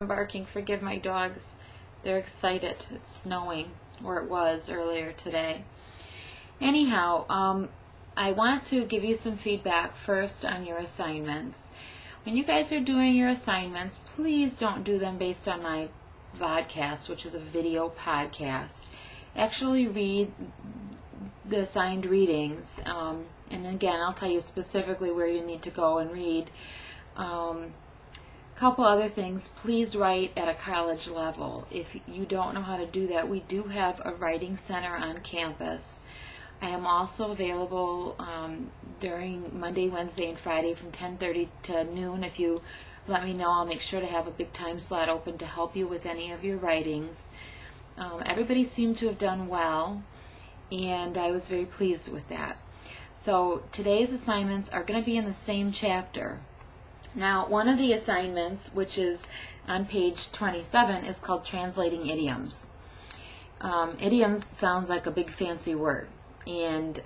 Barking. Forgive my dogs. They're excited. It's snowing, or it was earlier today. Anyhow, I want to give you some feedback first on your assignments. When you guys are doing your assignments, please don't do them based on my vodcast, which is a video podcast. Actually read the assigned readings, and again, I'll tell you specifically where you need to go and read. Couple other things, please write at a college level. If you don't know how to do that, we do have a writing center on campus. I am also available during Monday, Wednesday, and Friday from 10:30 to noon. If you let me know, I'll make sure to have a big time slot open to help you with any of your writings. Everybody seemed to have done well, and I was very pleased with that. So today's assignments are going to be in the same chapter. Now, one of the assignments, which is on page 27, is called Translating Idioms. Idioms sounds like a big fancy word, and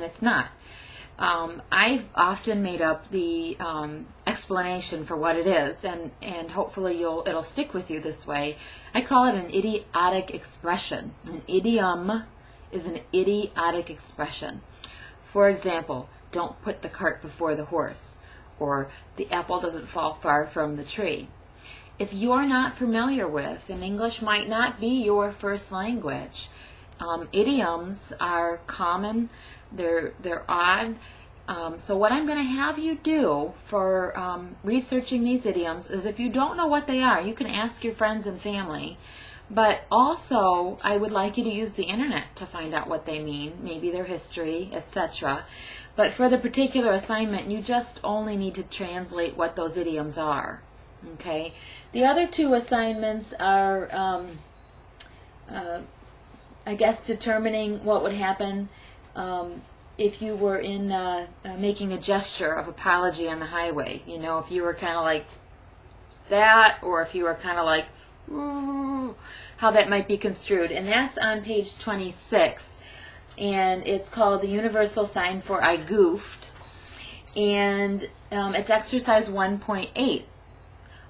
it's not. I've often made up the explanation for what it is, and hopefully it'll stick with you this way. I call it an idiotic expression. An idiom is an idiotic expression. For example, don't put the cart before the horse, or the apple doesn't fall far from the tree. If you're not familiar with, and English might not be your first language, idioms are common, they're odd. So what I'm going to have you do for researching these idioms is, if you don't know what they are, you can ask your friends and family. But also, I would like you to use the internet to find out what they mean, maybe their history, etc. But for the particular assignment, you just only need to translate what those idioms are. Okay. The other two assignments are, I guess, determining what would happen if you were in making a gesture of apology on the highway. You know, if you were kind of like that, or if you were kind of like, ooh, how that might be construed. And that's on page 26. And it's called the Universal Sign for I Goofed. And it's exercise 1.8.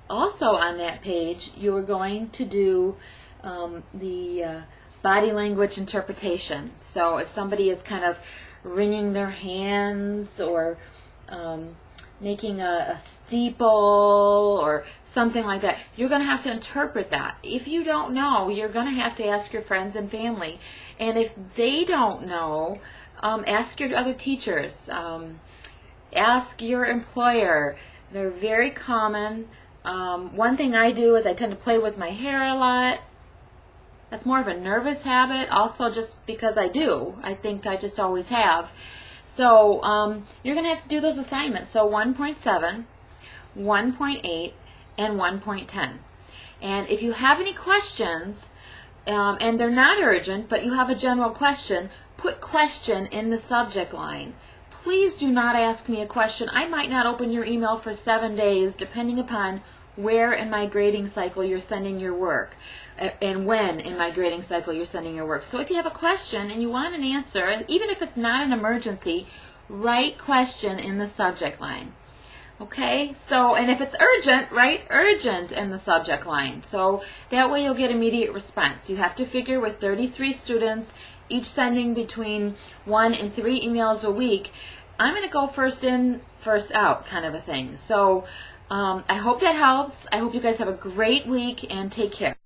Also on that page, you are going to do the body language interpretation. So if somebody is kind of wringing their hands, or making a steeple, or something like that, you're going to have to interpret that. If you don't know, you're going to have to ask your friends and family. And if they don't know, ask your other teachers. Ask your employer. They're very common. One thing I do is I tend to play with my hair a lot. That's more of a nervous habit, also just because I do. I think I just always have. So you're going to have to do those assignments. So 1.7, 1.8, and 1.10. And if you have any questions, and they're not urgent, but you have a general question, put question in the subject line. Please do not ask me a question. I might not open your email for 7 days, depending upon where in my grading cycle you're sending your work, and when in my grading cycle you're sending your work. So if you have a question and you want an answer, even if it's not an emergency, write question in the subject line. Okay, so, and if it's urgent, write urgent in the subject line. So that way you'll get immediate response. You have to figure with 33 students, each sending between 1 and 3 emails a week, I'm going to go first in, first out kind of a thing. So I hope that helps. I hope you guys have a great week, and take care.